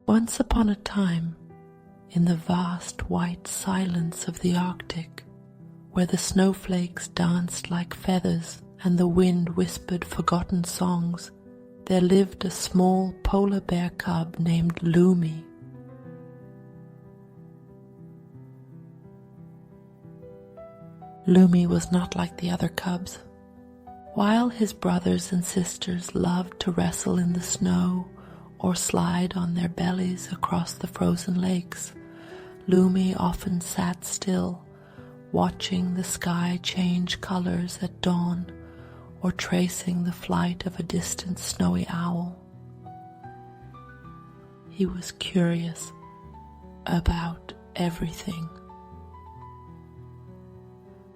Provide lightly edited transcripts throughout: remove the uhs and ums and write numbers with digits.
Once upon a time, in the vast white silence of the Arctic, where the snowflakes danced like feathers and the wind whispered forgotten songs, there lived a small polar bear cub named Lumi. Lumi was not like the other cubs. While his brothers and sisters loved to wrestle in the snow or slide on their bellies across the frozen lakes, Lumi often sat still, watching the sky change colors at dawn or tracing the flight of a distant snowy owl. He was curious about everything.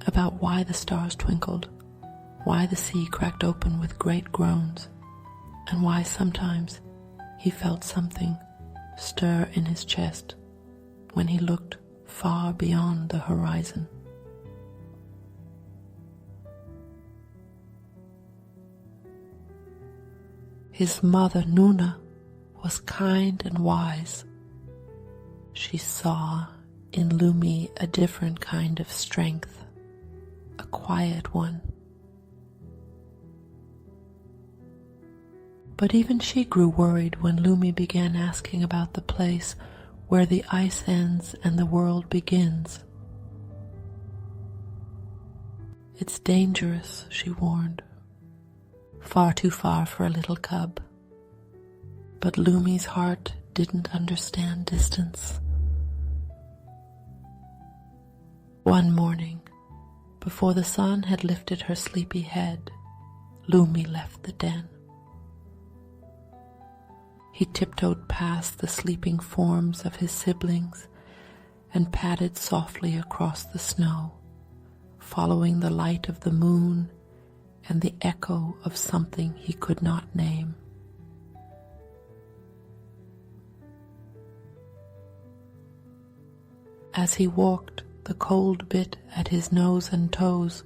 About why the stars twinkled, why the sea cracked open with great groans, and why sometimes he felt something stir in his chest when he looked far beyond the horizon. His mother, Nuna, was kind and wise. She saw in Lumi a different kind of strength, a quiet one. But even she grew worried when Lumi began asking about the place where the ice ends and the world begins. "It's dangerous," she warned. Far too far for a little cub. But Lumi's heart didn't understand distance. One morning, before the sun had lifted her sleepy head, Lumi left the den. He tiptoed past the sleeping forms of his siblings and padded softly across the snow, following the light of the moon and the echo of something he could not name. As he walked, the cold bit at his nose and toes,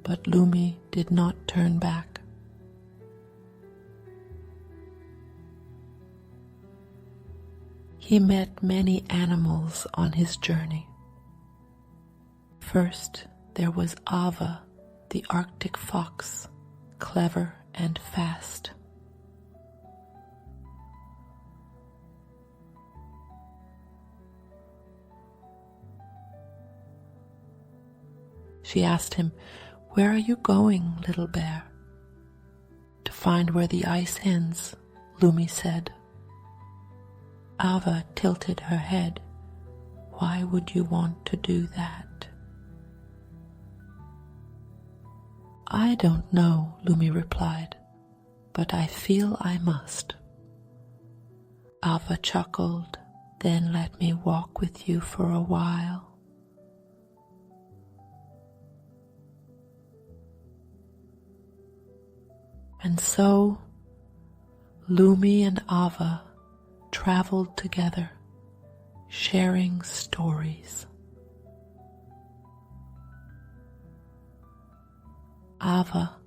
but Lumi did not turn back. He met many animals on his journey. First, there was Ava, the Arctic fox, clever and fast. She asked him, "Where are you going, little bear?" "To find where the ice ends," Lumi said. Ava tilted her head. "Why would you want to do that?" "I don't know," Lumi replied, "but I feel I must." Ava chuckled, "Then let me walk with you for a while." And so, Lumi and Ava traveled together, sharing stories. Ava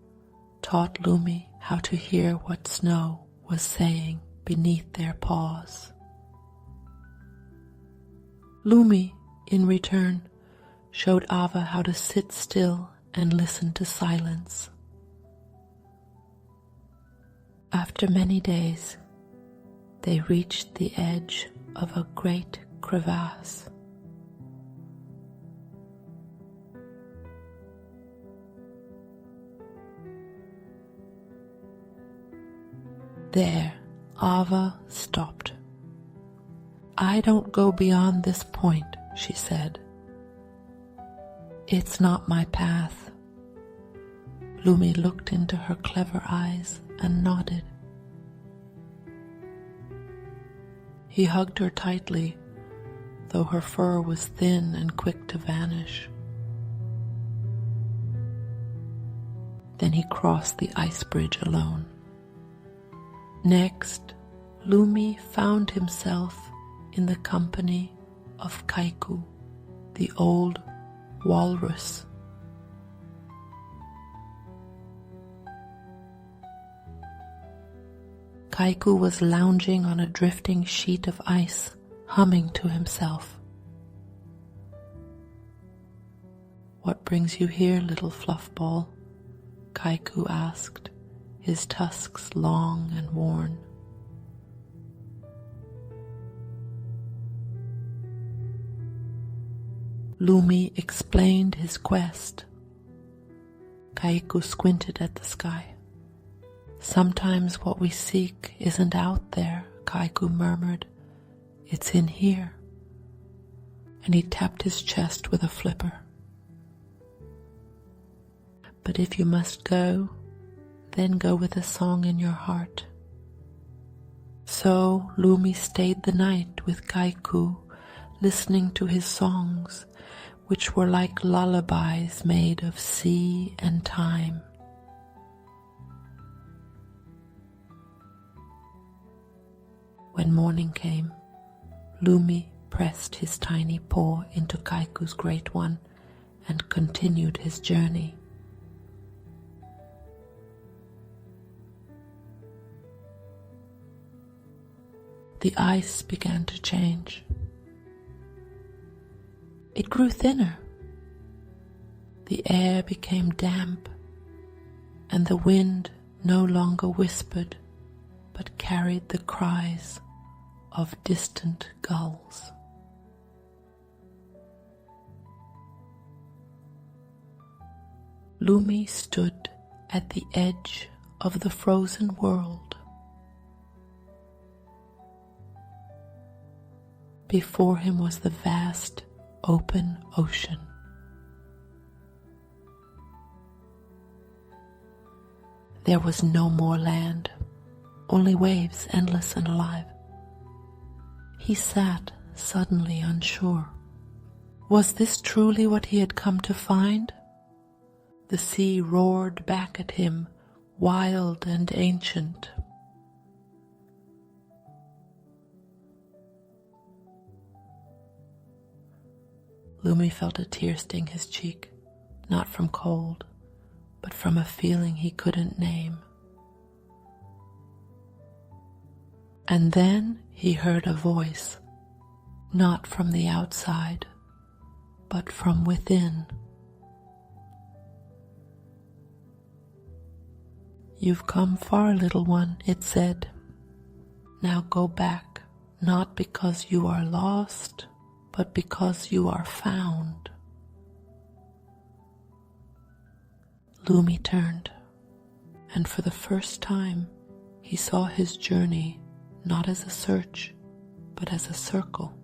taught Lumi how to hear what snow was saying beneath their paws. Lumi, in return, showed Ava how to sit still and listen to silence. After many days, they reached the edge of a great crevasse. There, Ava stopped. "I don't go beyond this point," she said. "It's not my path." Lumi looked into her clever eyes and nodded. He hugged her tightly, though her fur was thin and quick to vanish. Then he crossed the ice bridge alone. Next, Lumi found himself in the company of Kaiku, the old walrus. Kaiku was lounging on a drifting sheet of ice, humming to himself. "What brings you here, little fluffball?" Kaiku asked, his tusks long and worn. Lumi explained his quest. Kaiku squinted at the sky. "Sometimes what we seek isn't out there," Kaiku murmured. "It's in here." And he tapped his chest with a flipper. "But if you must go, then go with a song in your heart." So Lumi stayed the night with Kaiku, listening to his songs, which were like lullabies made of sea and time. When morning came, Lumi pressed his tiny paw into Kaiku's great one and continued his journey. The ice began to change. It grew thinner. The air became damp, and the wind no longer whispered, but carried the cries of distant gulls. Lumi stood at the edge of the frozen world. Before him was the vast, open ocean. There was no more land, only waves, endless and alive. He sat suddenly unsure. Was this truly what he had come to find? The sea roared back at him, wild and ancient. Lumi felt a tear sting his cheek, not from cold, but from a feeling he couldn't name. And then he heard a voice, not from the outside, but from within. "You've come far, little one," it said. "Now go back, not because you are lost, but because you are found." Lumi turned, and for the first time he saw his journey not as a search, but as a circle.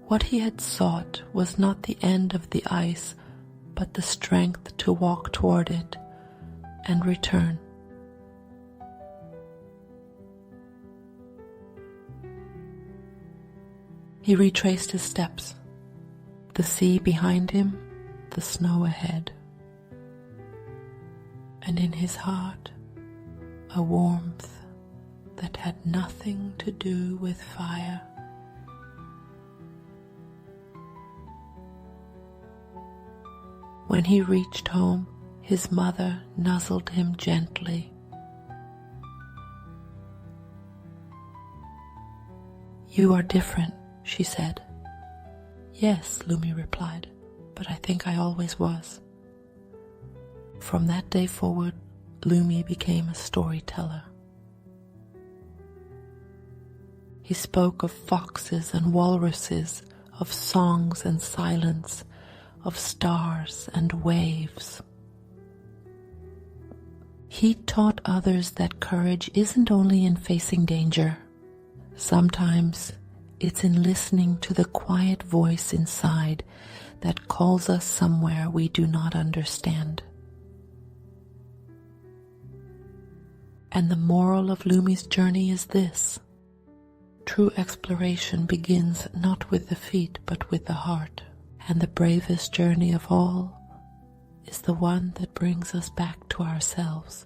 What he had sought was not the end of the ice, but the strength to walk toward it and return. He retraced his steps, the sea behind him, the snow ahead, and in his heart a warmth that had nothing to do with fire. When he reached home, his mother nuzzled him gently. "You are different," she said. "Yes," Lumi replied, "but I think I always was." From that day forward, Lumi became a storyteller. He spoke of foxes and walruses, of songs and silence, of stars and waves. He taught others that courage isn't only in facing danger. Sometimes it's in listening to the quiet voice inside that calls us somewhere we do not understand. And the moral of Lumi's journey is this: true exploration begins not with the feet but with the heart, and the bravest journey of all is the one that brings us back to ourselves.